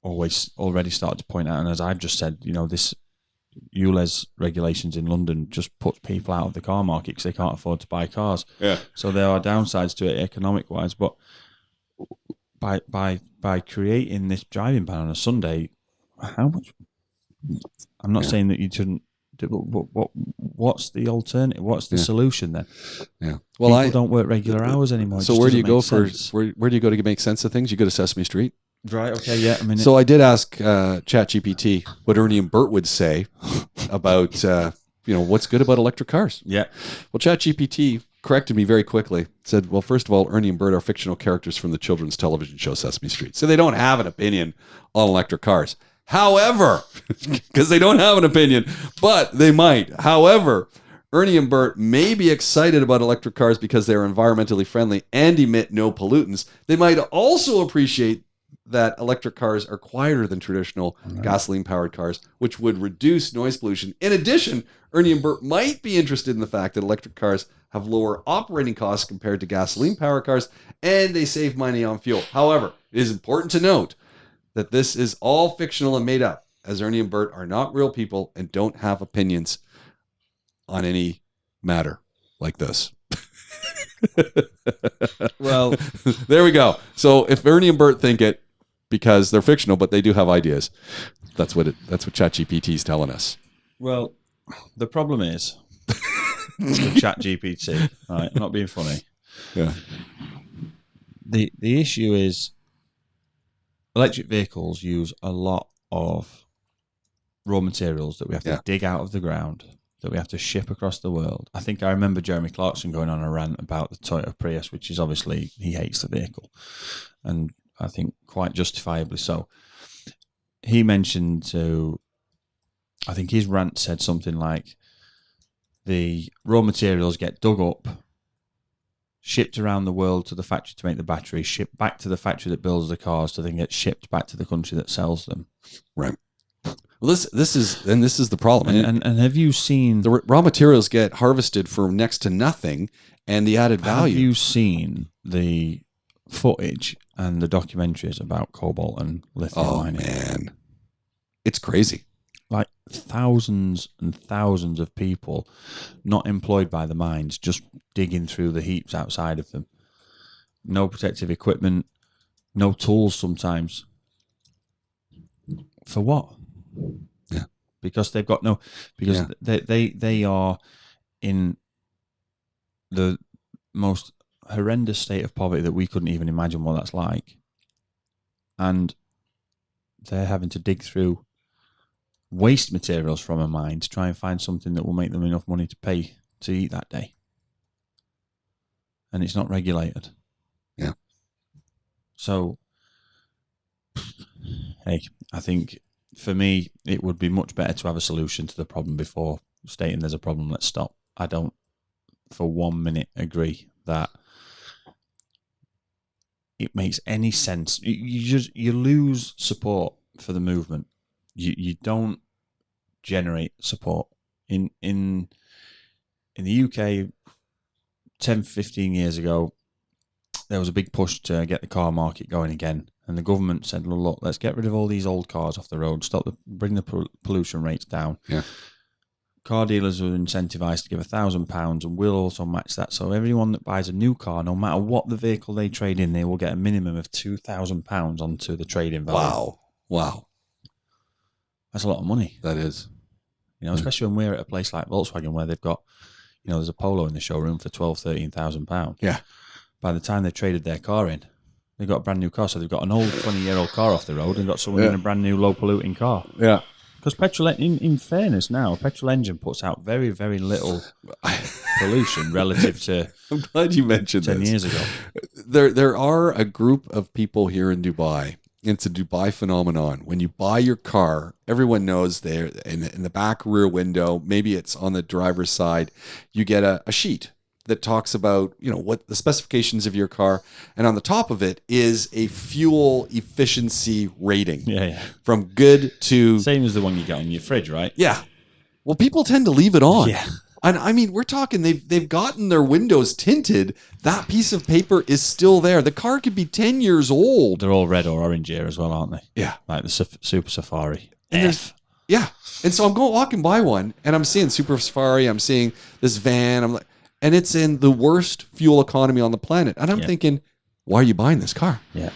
Speaker 2: already started to point out, and as I've just said, this ULEZ regulations in London just puts people out of the car market because they can't afford to buy cars.
Speaker 1: Yeah.
Speaker 2: So there are downsides to it economic-wise, but by creating this driving ban on a Sunday, how much? I'm not saying that you shouldn't. What's the alternative? What's the solution then?
Speaker 1: Yeah. Well,
Speaker 2: people don't work regular hours anymore.
Speaker 1: So where do you go where do you go to make sense of things? You go to Sesame Street.
Speaker 2: Right. Okay. Yeah.
Speaker 1: So I did ask ChatGPT what Ernie and Bert would say about what's good about electric cars.
Speaker 2: Yeah.
Speaker 1: Well, ChatGPT corrected me very quickly. Said, well, first of all, Ernie and Bert are fictional characters from the children's television show Sesame Street, so they don't have an opinion on electric cars. However, because they don't have an opinion, but they might. However, Ernie and Bert may be excited about electric cars because they are environmentally friendly and emit no pollutants. They might also appreciate that electric cars are quieter than traditional gasoline-powered cars, which would reduce noise pollution. In addition, Ernie and Bert might be interested in the fact that electric cars have lower operating costs compared to gasoline-powered cars, and they save money on fuel. However, it is important to note that this is all fictional and made up, as Ernie and Bert are not real people and don't have opinions on any matter like this.
Speaker 2: Well,
Speaker 1: there we go. So if Ernie and Bert think it, because they're fictional, but they do have ideas, that's what ChatGPT is telling us.
Speaker 2: Well, the problem is with ChatGPT, right? I'm not being funny.
Speaker 1: Yeah.
Speaker 2: The issue is electric vehicles use a lot of raw materials that we have to dig out of the ground, that we have to ship across the world. I think I remember Jeremy Clarkson going on a rant about the Toyota Prius, which is obviously he hates the vehicle, and I think quite justifiably so. He mentioned I think his rant said something like, the raw materials get dug up, shipped around the world to the factory to make the batteries, shipped back to the factory that builds the cars to then get shipped back to the country that sells them.
Speaker 1: Right. Well, this is the problem.
Speaker 2: And have you seen
Speaker 1: the raw materials get harvested for next to nothing, and the added value?
Speaker 2: Have you seen the footage and the documentaries about cobalt and lithium mining?
Speaker 1: Oh man, it's crazy.
Speaker 2: Like thousands and thousands of people not employed by the mines, just digging through the heaps outside of them. No protective equipment, no tools sometimes. For what?
Speaker 1: Yeah.
Speaker 2: Because they've got they are in the most horrendous state of poverty that we couldn't even imagine what that's like. And they're having to dig through waste materials from a mine to try and find something that will make them enough money to pay to eat that day. And it's not regulated.
Speaker 1: Yeah.
Speaker 2: So, hey, I think for me, it would be much better to have a solution to the problem before stating there's a problem, let's stop. I don't for 1 minute agree that it makes any sense. You lose support for the movement. You don't generate support. In the UK 10, 15 years ago, there was a big push to get the car market going again. And the government said, well, look, let's get rid of all these old cars off the road, bring the pollution rates down.
Speaker 1: Yeah.
Speaker 2: Car dealers were incentivized to give £1,000 and we'll also match that. So everyone that buys a new car, no matter what the vehicle they trade in, they will get a minimum of £2,000 onto the trade-in value.
Speaker 1: Wow.
Speaker 2: That's a lot of money.
Speaker 1: That is.
Speaker 2: Especially when we're at a place like Volkswagen where they've got, there's a Polo in the showroom for £12,000, £13,000.
Speaker 1: Yeah.
Speaker 2: By the time they've traded their car in, they've got a brand new car. So they've got an old 20-year-old car off the road and got someone in a brand new low polluting car.
Speaker 1: Yeah.
Speaker 2: Because petrol, in fairness now, a petrol engine puts out very, very little pollution relative to
Speaker 1: I'm glad you mentioned
Speaker 2: 10
Speaker 1: this.
Speaker 2: years ago.
Speaker 1: There are a group of people here in Dubai. It's a Dubai phenomenon. When you buy your car, everyone knows there in the back rear window, maybe it's on the driver's side, you get a sheet that talks about, what the specifications of your car. And on the top of it is a fuel efficiency rating.
Speaker 2: Yeah.
Speaker 1: From good to...
Speaker 2: Same as the one you get on your fridge, right?
Speaker 1: Yeah. Well, people tend to leave it on.
Speaker 2: Yeah.
Speaker 1: And I mean, we're talking, they've gotten their windows tinted. That piece of paper is still there. The car could be 10 years old.
Speaker 2: They're all red or orange here as well, aren't they?
Speaker 1: Yeah.
Speaker 2: Like the Super Safari.
Speaker 1: And yeah. And so I'm walking by one and I'm seeing Super Safari. I'm seeing this van. I'm like, and it's in the worst fuel economy on the planet. And I'm thinking, why are you buying this car?
Speaker 2: Yeah.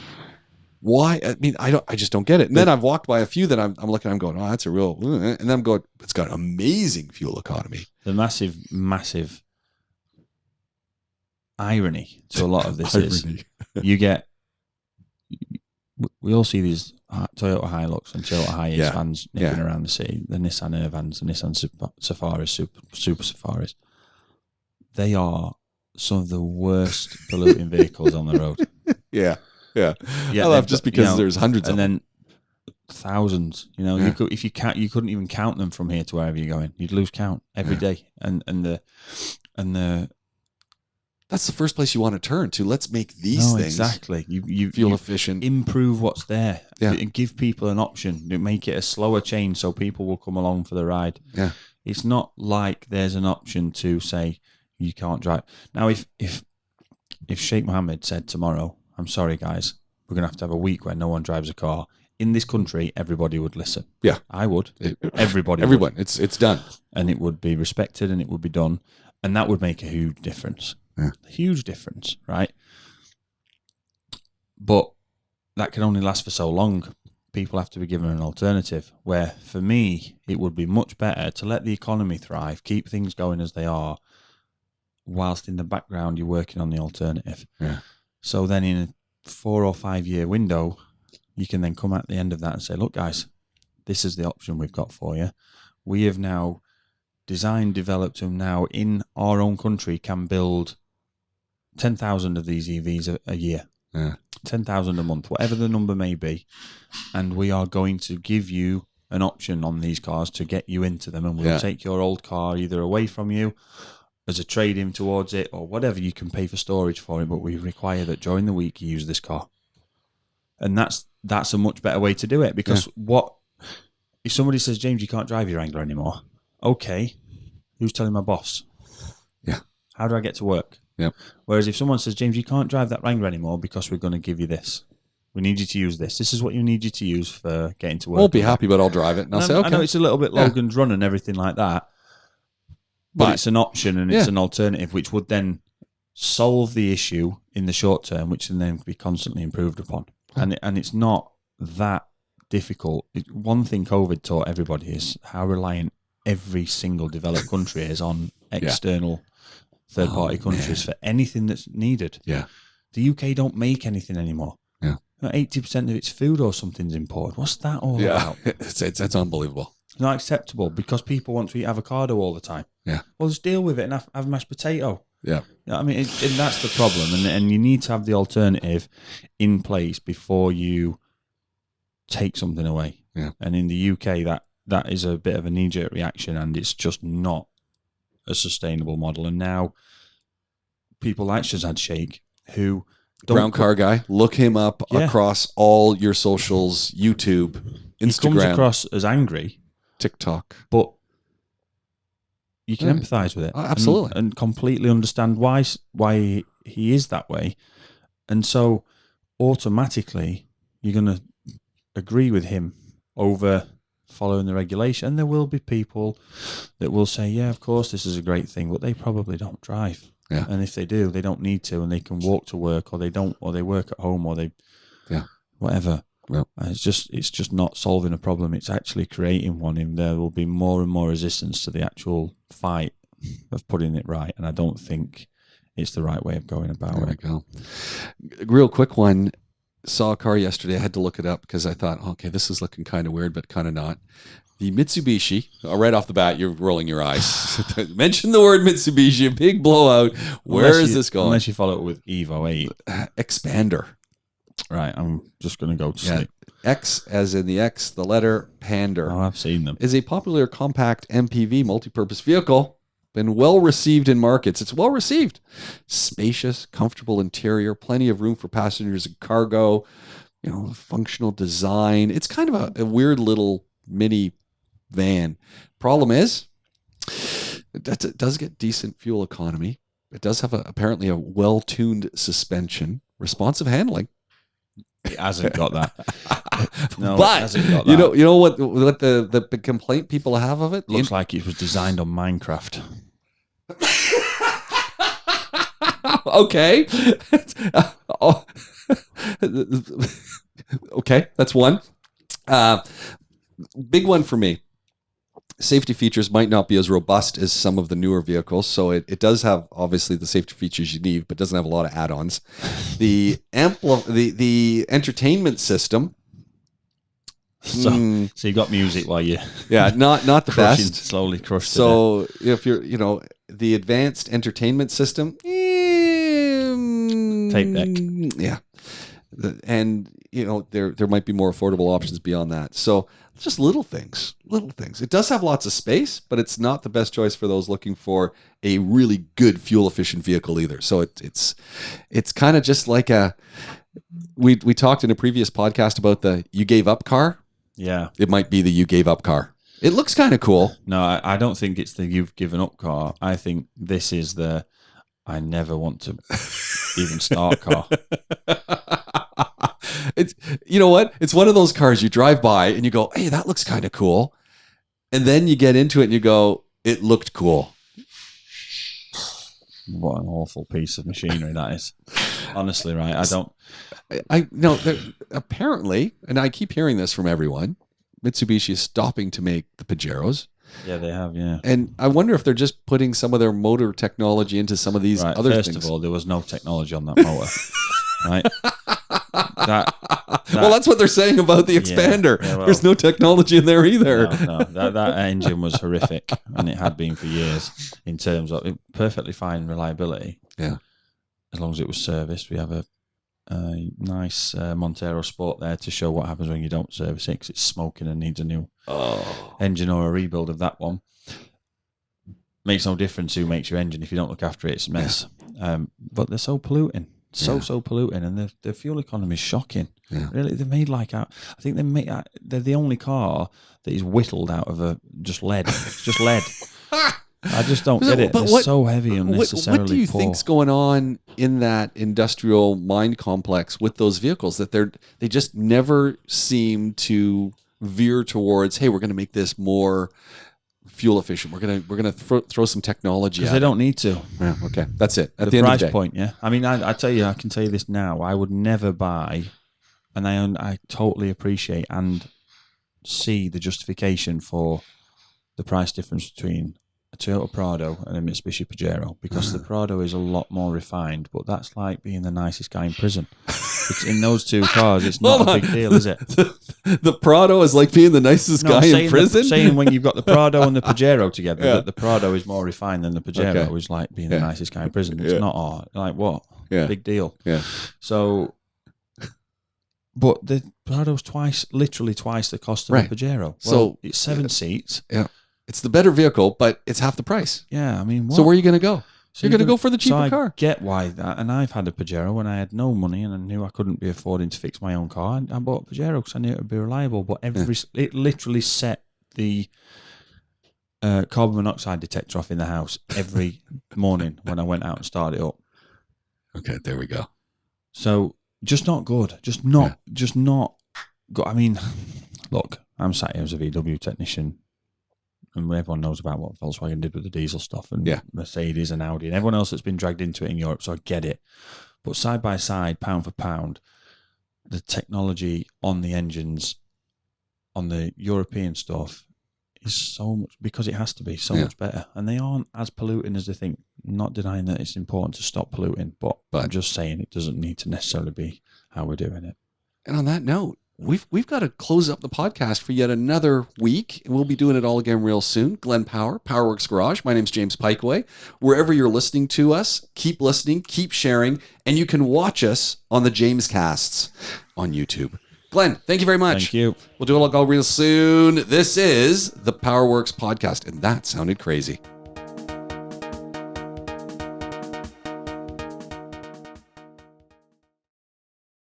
Speaker 1: Why? I mean, I just don't get it. And then I've walked by a few that I'm looking, I'm going, oh, that's a real, and then I'm going, it's got amazing fuel economy.
Speaker 2: The massive irony to a lot of this is we all see these Toyota Hilux and Toyota Hiace vans nipping around the city, the Nissan Air vans, the Nissan Safaris, Super Safaris. They are some of the worst polluting vehicles on the road.
Speaker 1: Yeah. I laugh just because there's hundreds
Speaker 2: of them. And then thousands. You couldn't even count them from here to wherever you're going. You'd lose count every day. And the
Speaker 1: that's the first place you want to turn to. Let's make these things
Speaker 2: exactly. You
Speaker 1: fuel efficient.
Speaker 2: Improve what's there. Yeah. And give people an option. Make it a slower change so people will come along for the ride. Yeah. It's not like there's an option to say you can't drive. Now if Sheikh Mohammed said tomorrow, I'm sorry, guys, we're going to have a week where no one drives a car. In this country, everybody would listen. Yeah. I would. Everyone
Speaker 1: would. It's done.
Speaker 2: And it would be respected and it would be done. And that would make a huge difference. Yeah. A huge difference, right? But that can only last for so long. People have to be given an alternative. Where, for me, it would be much better to let the economy thrive, keep things going as they are, whilst in the background you're working on the alternative. Yeah. So then in a 4 or 5 year window, you can then come at the end of that and say, look, guys, this is the option we've got for you. We have now designed, developed, and now in our own country can build 10,000 of these EVs a year. Yeah. 10,000 a month, whatever the number may be. And we are going to give you an option on these cars to get you into them. And we'll take your old car either away from you as a trade-in towards it or whatever. You can pay for storage for it, but we require that during the week you use this car. And that's a much better way to do it, because if somebody says, James, you can't drive your Wrangler anymore. Okay, who's telling my boss? Yeah. How do I get to work? Yeah. Whereas if someone says, James, you can't drive that Wrangler anymore because we're going to give you this. We need you to use this. This is what you need you to use for getting to work.
Speaker 1: Won't be happy, but I'll drive it. And I'll say, okay.
Speaker 2: I know it's a little bit Logan's Run and everything like that. But it's an option and it's an alternative which would then solve the issue in the short term, which can then be constantly improved upon. And it's not that difficult. One thing COVID taught everybody is how reliant every single developed country is on external third-party countries for anything that's needed. Yeah. The UK don't make anything anymore. Yeah. 80% of its food or something's imported. What's that all about?
Speaker 1: It's unbelievable.
Speaker 2: It's not acceptable because people want to eat avocado all the time. Yeah. Well, just deal with it and have mashed potato. Yeah. You know what I mean, and that's the problem. And you need to have the alternative in place before you take something away. Yeah. And in the UK, that is a bit of a knee-jerk reaction, and it's just not a sustainable model. And now people like Shazad Sheikh, who
Speaker 1: brown car guy, look him up across all your socials, YouTube, Instagram.
Speaker 2: He comes across as angry.
Speaker 1: TikTok.
Speaker 2: But you can empathise with it.
Speaker 1: Absolutely.
Speaker 2: And completely understand why he is that way. And so automatically you're going to agree with him over following the regulation. And there will be people that will say, yeah, of course, this is a great thing, but they probably don't drive. Yeah. And if they do, they don't need to, and they can walk to work, or they don't, or they work at home, or they, whatever. Well, it's just not solving a problem. It's actually creating one. And there will be more and more resistance to the actual fight of putting it right. And I don't think it's the right way of going about it.
Speaker 1: There we go. Real quick one. Saw a car yesterday. I had to look it up because I thought, okay, this is looking kind of weird, but kind of not. The Mitsubishi, right off the bat, you're rolling your eyes. Mention the word Mitsubishi, a big blowout. Where is this going?
Speaker 2: Unless you follow it with Evo 8.
Speaker 1: Expander.
Speaker 2: Right, I'm just going to go to sleep.
Speaker 1: X as in the X, the letter Pander.
Speaker 2: Oh, I've seen them.
Speaker 1: Is a popular compact MPV multi-purpose vehicle. Been well received in markets. It's well received. Spacious, comfortable interior, plenty of room for passengers and cargo, functional design. It's kind of a weird little mini van. Problem is, it does get decent fuel economy. It does have apparently a well-tuned suspension, responsive handling.
Speaker 2: It hasn't got that. No,
Speaker 1: but
Speaker 2: it hasn't got that.
Speaker 1: You know what the complaint people have of it?
Speaker 2: Looks like it was designed on Minecraft.
Speaker 1: Okay. Okay, that's one. Big one for me. Safety features might not be as robust as some of the newer vehicles, so it does have obviously the safety features you need, but doesn't have a lot of add-ons. The entertainment system.
Speaker 2: So you got music while you
Speaker 1: not the best.
Speaker 2: Slowly crushed.
Speaker 1: So if you're the advanced entertainment system,
Speaker 2: tape deck.
Speaker 1: Yeah, and there might be more affordable options beyond that. So just little things. It does have lots of space, but it's not the best choice for those looking for a really good fuel efficient vehicle either. So it's kind of just like we talked in a previous podcast about the you gave up car.
Speaker 2: Yeah,
Speaker 1: it might be the you gave up car. It looks kind of cool.
Speaker 2: No, I don't think it's the you've given up car. I think this is the I never want to even start car.
Speaker 1: It's what? It's one of those cars you drive by and you go, hey, that looks kind of cool. And then you get into it and you go, it looked cool.
Speaker 2: What an awful piece of machinery that is. Honestly, right?
Speaker 1: I know apparently, and I keep hearing this from everyone, Mitsubishi is stopping to make the Pajeros.
Speaker 2: Yeah, they have, yeah.
Speaker 1: And I wonder if they're just putting some of their motor technology into some of these other things.
Speaker 2: First of all, there was no technology on that motor. Right?
Speaker 1: Well, that's what they're saying about the Expander. Yeah, well, there's no technology in there either.
Speaker 2: No. That engine was horrific, and it had been for years in terms of perfectly fine reliability.
Speaker 1: Yeah.
Speaker 2: As long as it was serviced. We have a nice Montero Sport there to show what happens when you don't service it, because it's smoking and needs a new engine or a rebuild of that one. Makes no difference who makes your engine. If you don't look after it, it's a mess. Yeah. But they're so polluting. So polluting, and the fuel economy is shocking. Yeah. Really, they're made they're the only car that is whittled out of just lead. It's just lead. I just don't get it. They're so heavy and unnecessarily
Speaker 1: What do you think's going on in that industrial mind complex with those vehicles that they just never seem to veer towards? Hey, we're going to make this more fuel efficient. We're gonna throw some technology.
Speaker 2: Because they don't need to.
Speaker 1: Yeah, okay, that's it. At
Speaker 2: the
Speaker 1: end
Speaker 2: price
Speaker 1: of the day.
Speaker 2: point, yeah. I mean, I can tell you this now. I would never buy, and I totally appreciate and see the justification for the price difference between a Toyota Prado and a Mitsubishi Pajero, because the Prado is a lot more refined, but that's like being the nicest guy in prison. It's in those two cars, it's not a big deal, is it?
Speaker 1: The Prado is like being the nicest guy in prison?
Speaker 2: Saying when you've got the Prado and the Pajero together, that the Prado is more refined than the Pajero is like being the nicest guy in prison. It's not like what?
Speaker 1: Yeah.
Speaker 2: Big deal.
Speaker 1: Yeah.
Speaker 2: So, but the Prado's literally twice the cost of the Pajero. Well, so it's 7 seats.
Speaker 1: Yeah. It's the better vehicle, but it's half the price.
Speaker 2: Yeah, I mean, what?
Speaker 1: So where are you going to go? So you're going to go for the cheaper car.
Speaker 2: I get why that, and I've had a Pajero when I had no money and I knew I couldn't be affording to fix my own car. I bought a Pajero because I knew it would be reliable, but it literally set the carbon monoxide detector off in the house every morning when I went out and started it up.
Speaker 1: Okay, there we go.
Speaker 2: So just not good. Just not good. I mean, look, I'm sat here as a VW technician, and everyone knows about what Volkswagen did with the diesel stuff, and Mercedes and Audi and everyone else that's been dragged into it in Europe, so I get it. But side by side, pound for pound, the technology on the engines, on the European stuff, is so much, because it has to be so much better. And they aren't as polluting as they think. I'm not denying that it's important to stop polluting, but I'm just saying it doesn't need to necessarily be how we're doing it.
Speaker 1: And on that note, we've got to close up the podcast for yet another week. We'll be doing it all again real soon. Glenn Power, Powerworks Garage. My name's James Pikeway. Wherever you're listening to us, keep listening, keep sharing, and you can watch us on the James Casts on YouTube. Glenn, thank you very much.
Speaker 2: Thank you.
Speaker 1: We'll do it all real soon. This is the Powerworks podcast, and that sounded crazy.